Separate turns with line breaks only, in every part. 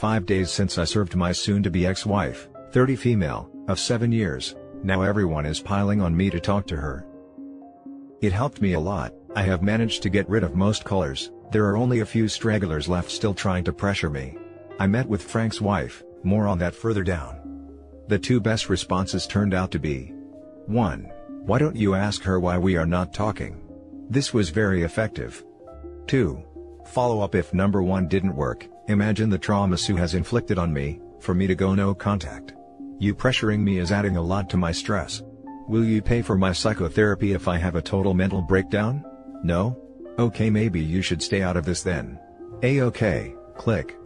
5 days since I served my soon-to-be ex-wife, 30 female, of 7 years. Now everyone is piling on me to talk to her. It helped me a lot. I have managed to get rid of most callers. There are only a few stragglers left still trying to pressure me. I met with Frank's wife, more on that further down. The two best responses turned out to be: 1. Why don't you ask her why we are not talking? This was very effective. 2. Follow up if number 1 didn't work. Imagine the trauma Sue has inflicted on me, for me to go no contact. You pressuring me is adding a lot to my stress. Will you pay for my psychotherapy if I have a total mental breakdown? No? Okay, maybe you should stay out of this then. A-okay, click.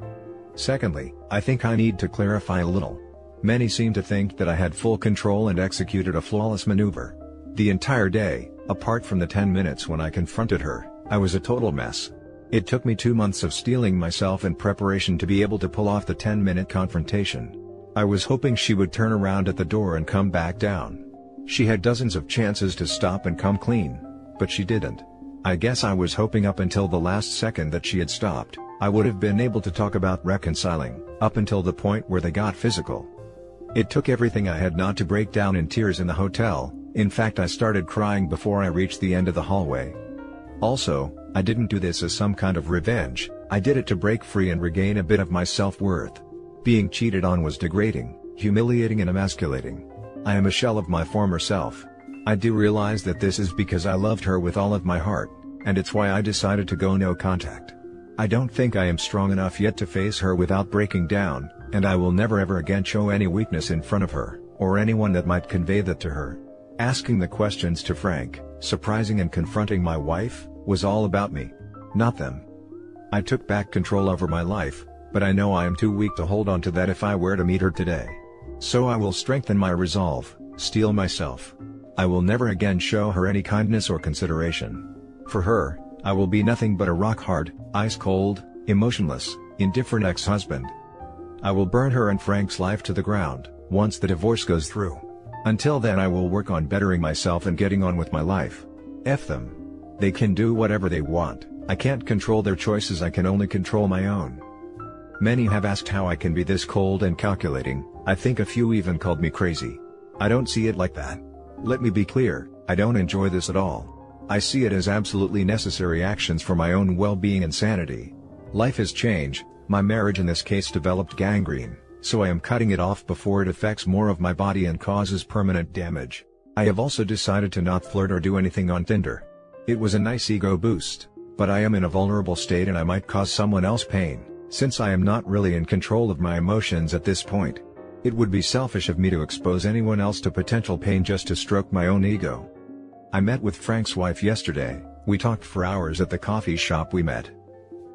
Secondly, I think I need to clarify a little. Many seem to think that I had full control and executed a flawless maneuver. The entire day, apart from the 10 minutes when I confronted her, I was a total mess. It took me 2 months of steeling myself in preparation to be able to pull off the 10-minute confrontation. I was hoping she would turn around at the door and come back down. She had dozens of chances to stop and come clean, but she didn't. I guess I was hoping up until the last second that she had stopped, I would have been able to talk about reconciling, up until the point where they got physical. It took everything I had not to break down in tears in the hotel. In fact, I started crying before I reached the end of the hallway. Also, I didn't do this as some kind of revenge. I did it to break free and regain a bit of my self-worth. Being cheated on was degrading, humiliating and emasculating. I am a shell of my former self. I do realize that this is because I loved her with all of my heart, and it's why I decided to go no contact. I don't think I am strong enough yet to face her without breaking down, and I will never ever again show any weakness in front of her, or anyone that might convey that to her. Asking the questions to Frank, surprising and confronting my wife, was all about me, not them. I took back control over my life, but I know I am too weak to hold on to that if I were to meet her today. So I will strengthen my resolve, steel myself. I will never again show her any kindness or consideration. For her, I will be nothing but a rock-hard, ice-cold, emotionless, indifferent ex-husband. I will burn her and Frank's life to the ground, once the divorce goes through. Until then I will work on bettering myself and getting on with my life. F them. They can do whatever they want. I can't control their choices, I can only control my own. Many have asked how I can be this cold and calculating. I think a few even called me crazy. I don't see it like that. Let me be clear, I don't enjoy this at all. I see it as absolutely necessary actions for my own well-being and sanity. Life has changed, my marriage in this case developed gangrene, so I am cutting it off before it affects more of my body and causes permanent damage. I have also decided to not flirt or do anything on Tinder. It was a nice ego boost, but I am in a vulnerable state and I might cause someone else pain, since I am not really in control of my emotions at this point. It would be selfish of me to expose anyone else to potential pain just to stroke my own ego. I met with Frank's wife yesterday. We talked for hours at the coffee shop we met.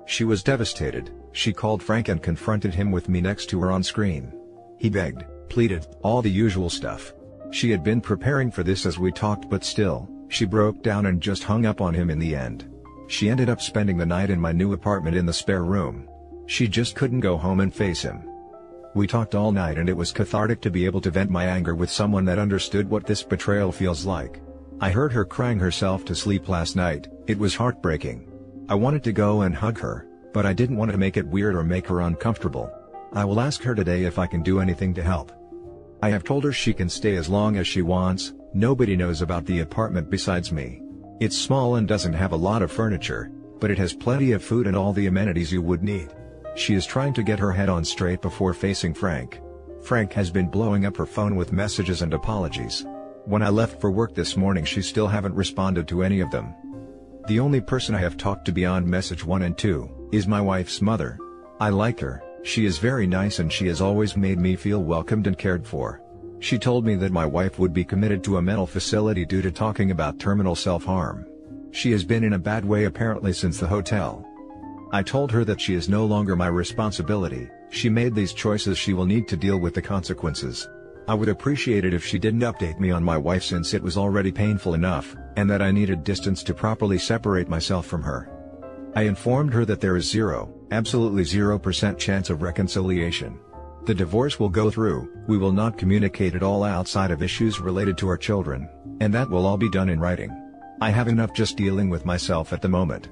She was devastated. She called Frank and confronted him with me next to her on screen. He begged, pleaded, all the usual stuff. She had been preparing for this as we talked, but still, she broke down and just hung up on him in the end. She ended up spending the night in my new apartment in the spare room. She just couldn't go home and face him. We talked all night and it was cathartic to be able to vent my anger with someone that understood what this betrayal feels like. I heard her crying herself to sleep last night. It was heartbreaking. I wanted to go and hug her, but I didn't want to make it weird or make her uncomfortable. I will ask her today if I can do anything to help. I have told her she can stay as long as she wants. Nobody knows about the apartment besides me. It's small and doesn't have a lot of furniture, but it has plenty of food and all the amenities you would need. She is trying to get her head on straight before facing Frank. Frank has been blowing up her phone with messages and apologies. When I left for work this morning she still haven't responded to any of them. The only person I have talked to beyond message 1 and 2, is my wife's mother. I like her, she is very nice and she has always made me feel welcomed and cared for. She told me that my wife would be committed to a mental facility due to talking about terminal self-harm. She has been in a bad way apparently since the hotel. I told her that she is no longer my responsibility. She made these choices, she will need to deal with the consequences. I would appreciate it if she didn't update me on my wife since it was already painful enough, and that I needed distance to properly separate myself from her. I informed her that there is absolutely 0% chance of reconciliation. The divorce will go through, we will not communicate at all outside of issues related to our children, and that will all be done in writing. I have enough just dealing with myself at the moment.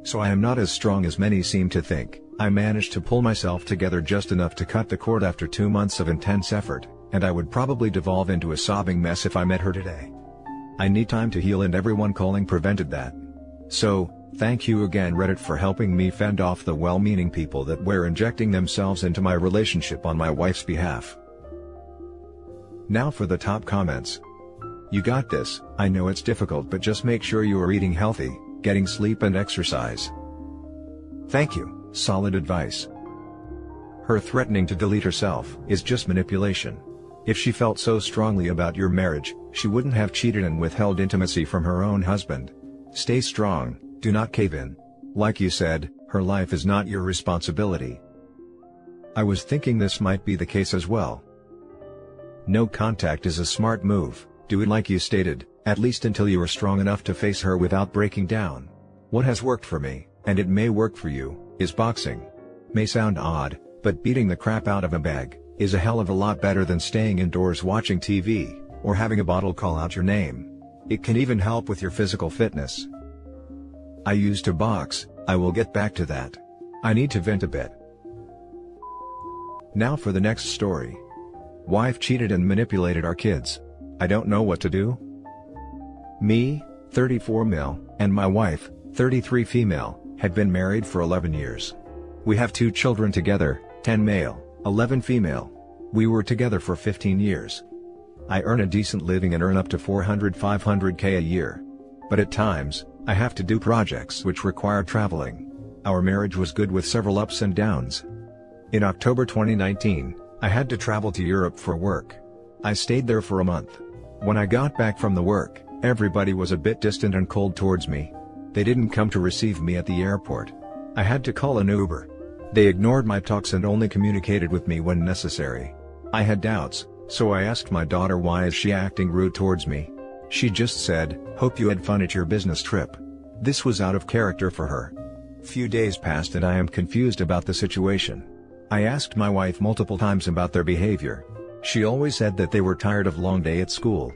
So I am not as strong as many seem to think. I managed to pull myself together just enough to cut the cord after 2 months of intense effort, and I would probably devolve into a sobbing mess if I met her today. I need time to heal, and everyone calling prevented that. So, thank you again Reddit for helping me fend off the well-meaning people that were injecting themselves into my relationship on my wife's behalf. Now for the top comments. You got this. I know it's difficult, but just make sure you are eating healthy, getting sleep and exercise. Thank you, solid advice. Her threatening to delete herself is just manipulation. If she felt so strongly about your marriage, she wouldn't have cheated and withheld intimacy from her own husband. Stay strong, do not cave in. Like you said, her life is not your responsibility. I was thinking this might be the case as well. No contact is a smart move. Do it like you stated, at least until you are strong enough to face her without breaking down. What has worked for me, and it may work for you, is boxing. May sound odd, but beating the crap out of a bag is a hell of a lot better than staying indoors watching TV, or having a bottle call out your name. It can even help with your physical fitness. I used to box, I will get back to that. I need to vent a bit. Now for the next story. Wife cheated and manipulated our kids. I don't know what to do. Me, 34 male, and my wife, 33 female, had been married for 11 years. We have 2 children together, 10 male, 11 female. We were together for 15 years. I earn a decent living and earn up to 400–500K a year. But at times, I have to do projects which require traveling. Our marriage was good with several ups and downs. In October 2019, I had to travel to Europe for work. I stayed there for a month. When I got back from the work, everybody was a bit distant and cold towards me. They didn't come to receive me at the airport. I had to call an Uber. They ignored my talks and only communicated with me when necessary. I had doubts, so I asked my daughter, why is she acting rude towards me? She just said, hope you had fun at your business trip. This was out of character for her. Few days passed and I am confused about the situation. I asked my wife multiple times about their behavior. She always said that they were tired of long day at school.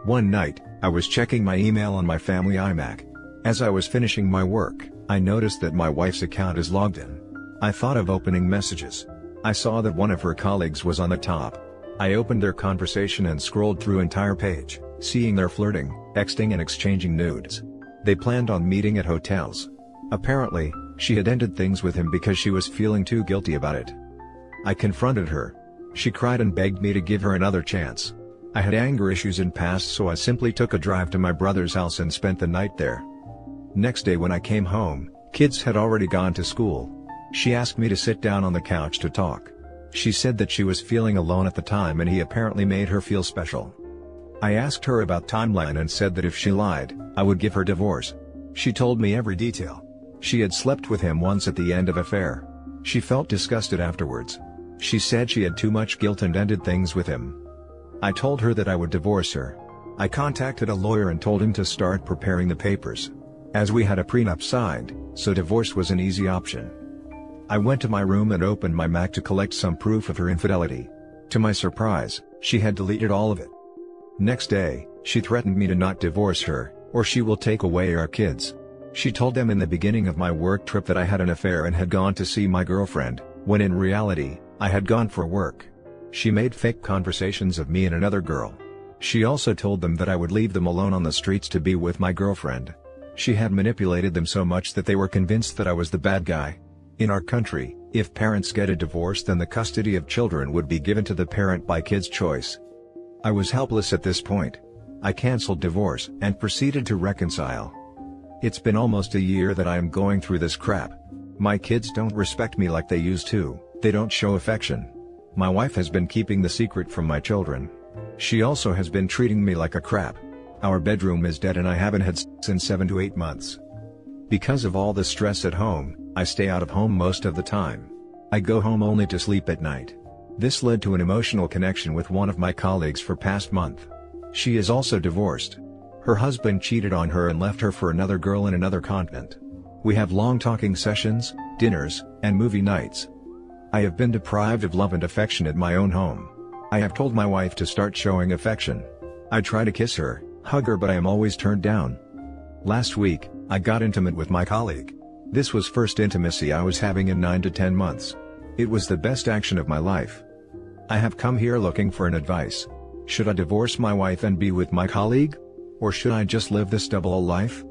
One night, I was checking my email on my family iMac. As I was finishing my work, I noticed that my wife's account is logged in. I thought of opening messages. I saw that one of her colleagues was on the top. I opened their conversation and scrolled through entire page, seeing their flirting, texting and exchanging nudes. They planned on meeting at hotels. Apparently, she had ended things with him because she was feeling too guilty about it. I confronted her. She cried and begged me to give her another chance. I had anger issues in past, so I simply took a drive to my brother's house and spent the night there. Next day when I came home, kids had already gone to school. She asked me to sit down on the couch to talk. She said that she was feeling alone at the time and he apparently made her feel special. I asked her about timeline and said that if she lied, I would give her divorce. She told me every detail. She had slept with him once at the end of affair. She felt disgusted afterwards. She said she had too much guilt and ended things with him. I told her that I would divorce her. I contacted a lawyer and told him to start preparing the papers. As we had a prenup signed, so divorce was an easy option. I went to my room and opened my Mac to collect some proof of her infidelity. To my surprise, she had deleted all of it. Next day, she threatened me to not divorce her, or she will take away our kids. She told them in the beginning of my work trip that I had an affair and had gone to see my girlfriend, when in reality, I had gone for work. She made fake conversations of me and another girl. She also told them that I would leave them alone on the streets to be with my girlfriend. She had manipulated them so much that they were convinced that I was the bad guy. In our country, if parents get a divorce, then the custody of children would be given to the parent by kid's choice. I was helpless at this point. I canceled divorce and proceeded to reconcile. It's been almost a year that I am going through this crap. My kids don't respect me like they used to, they don't show affection. My wife has been keeping the secret from my children. She also has been treating me like a crap. Our bedroom is dead and I haven't had sex in 7 to 8 months. Because of all the stress at home, I stay out of home most of the time. I go home only to sleep at night. This led to an emotional connection with one of my colleagues for past month. She is also divorced. Her husband cheated on her and left her for another girl in another continent. We have long talking sessions, dinners, and movie nights. I have been deprived of love and affection at my own home. I have told my wife to start showing affection. I try to kiss her, hug her, but I am always turned down. Last week, I got intimate with my colleague. This was first intimacy I was having in 9 to 10 months. It was the best action of my life. I have come here looking for an advice. Should I divorce my wife and be with my colleague? Or should I just live this double life?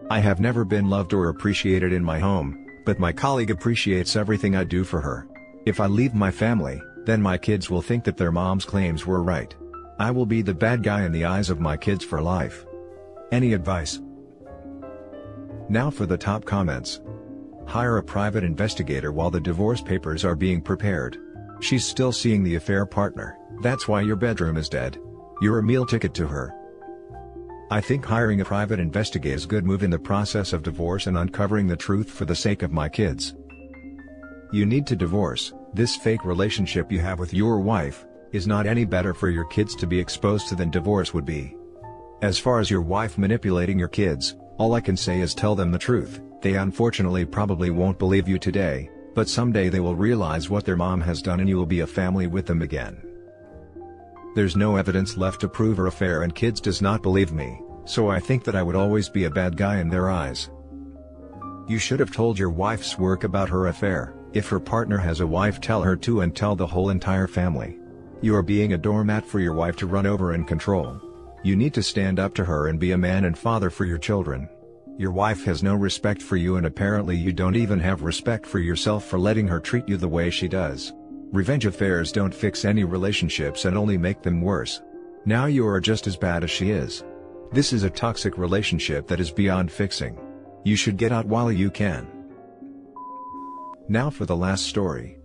I have never been loved or appreciated in my home, but my colleague appreciates everything I do for her. If I leave my family, then my kids will think that their mom's claims were right. I will be the bad guy in the eyes of my kids for life. Any advice? Now for the top comments. Hire a private investigator while the divorce papers are being prepared. She's still seeing the affair partner, that's why your bedroom is dead. You're a meal ticket to her. I think hiring a private investigator is a good move in the process of divorce and uncovering the truth for the sake of my kids. You need to divorce. This fake relationship you have with your wife is not any better for your kids to be exposed to than divorce would be. As far as your wife manipulating your kids, all I can say is tell them the truth. They unfortunately probably won't believe you today, but someday they will realize what their mom has done and you will be a family with them again. There's no evidence left to prove her affair and kids does not believe me, so I think that I would always be a bad guy in their eyes. You should have told your wife's work about her affair. If her partner has a wife, tell her to and tell the whole entire family. You are being a doormat for your wife to run over and control. You need to stand up to her and be a man and father for your children. Your wife has no respect for you and apparently you don't even have respect for yourself for letting her treat you the way she does. Revenge affairs don't fix any relationships and only make them worse. Now you are just as bad as she is. This is a toxic relationship that is beyond fixing. You should get out while you can. Now for the last story.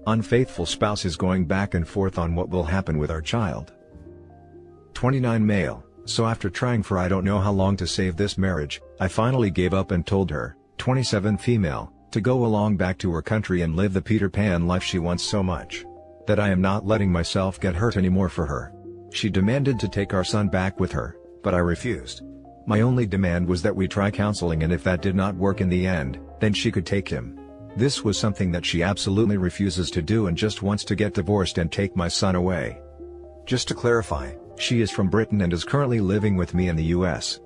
Unfaithful spouse is going back and forth on what will happen with our child. 29 male. So after trying for I don't know how long to save this marriage, I finally gave up and told her, 27 female, to go along back to her country and live the Peter Pan life she wants so much. That I am not letting myself get hurt anymore for her. She demanded to take our son back with her, but I refused. My only demand was that we try counseling and if that did not work in the end, then she could take him. This was something that she absolutely refuses to do and just wants to get divorced and take my son away. Just to clarify, she is from Britain and is currently living with me in the US.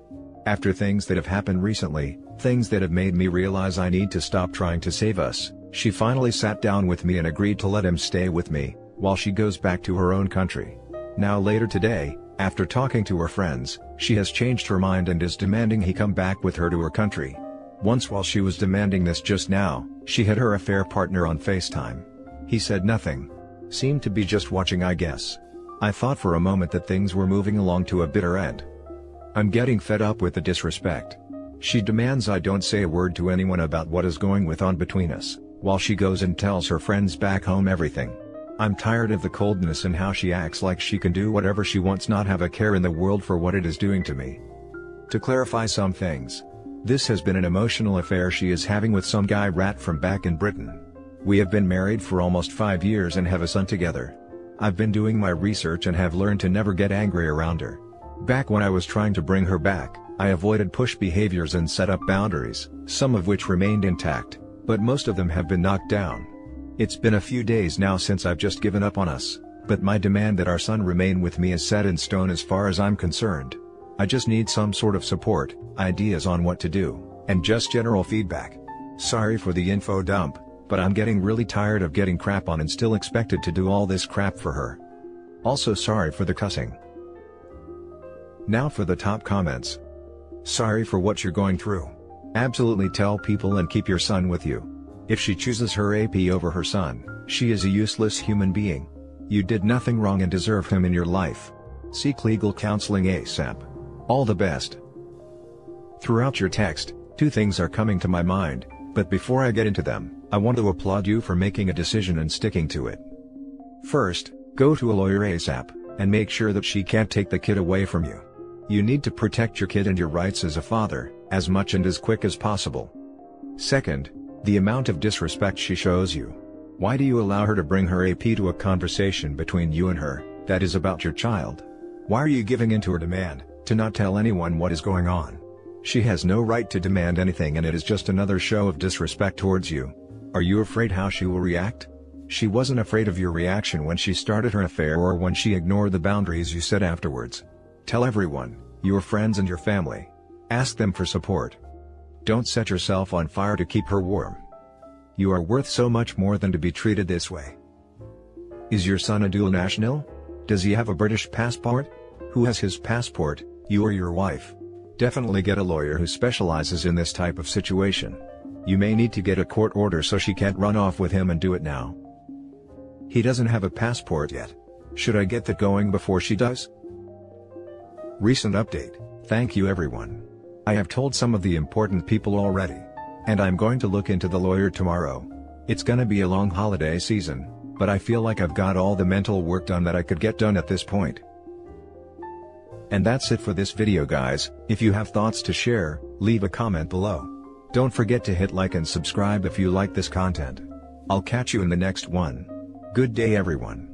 After things that have happened recently, things that have made me realize I need to stop trying to save us, she finally sat down with me and agreed to let him stay with me, while she goes back to her own country. Now later today, after talking to her friends, she has changed her mind and is demanding he come back with her to her country. Once while she was demanding this just now, she had her affair partner on FaceTime. He said nothing. Seemed to be just watching I guess. I thought for a moment that things were moving along to a bitter end. I'm getting fed up with the disrespect. She demands I don't say a word to anyone about what is going on between us, while she goes and tells her friends back home everything. I'm tired of the coldness and how she acts like she can do whatever she wants, not have a care in the world for what it is doing to me. To clarify some things. This has been an emotional affair she is having with some guy rat from back in Britain. We have been married for almost 5 years and have a son together. I've been doing my research and have learned to never get angry around her. Back when I was trying to bring her back, I avoided push behaviors and set up boundaries, some of which remained intact, but most of them have been knocked down. It's been a few days now since I've just given up on us, but my demand that our son remain with me is set in stone as far as I'm concerned. I just need some sort of support, ideas on what to do, and just general feedback. Sorry for the info dump, but I'm getting really tired of getting crap on and still expected to do all this crap for her. Also sorry for the cussing. Now for the top comments. Sorry for what you're going through. Absolutely tell people and keep your son with you. If she chooses her AP over her son, she is a useless human being. You did nothing wrong and deserve him in your life. Seek legal counseling ASAP. All the best. Throughout your text, 2 things are coming to my mind, but before I get into them, I want to applaud you for making a decision and sticking to it. First, go to a lawyer ASAP, and make sure that she can't take the kid away from you. You need to protect your kid and your rights as a father, as much and as quick as possible. Second, the amount of disrespect she shows you. Why do you allow her to bring her AP to a conversation between you and her, that is about your child? Why are you giving in to her demand, to not tell anyone what is going on? She has no right to demand anything and it is just another show of disrespect towards you. Are you afraid how she will react? She wasn't afraid of your reaction when she started her affair or when she ignored the boundaries you set afterwards. Tell everyone, your friends and your family. Ask them for support. Don't set yourself on fire to keep her warm. You are worth so much more than to be treated this way. Is your son a dual national? Does he have a British passport? Who has his passport, you or your wife? Definitely get a lawyer who specializes in this type of situation. You may need to get a court order so she can't run off with him and do it now. He doesn't have a passport yet. Should I get that going before she does? Recent update. Thank you everyone. I have told some of the important people already. And I'm going to look into the lawyer tomorrow. It's gonna be a long holiday season, but I feel like I've got all the mental work done that I could get done at this point. And that's it for this video guys. If you have thoughts to share, leave a comment below. Don't forget to hit like and subscribe if you like this content. I'll catch you in the next one. Good day everyone.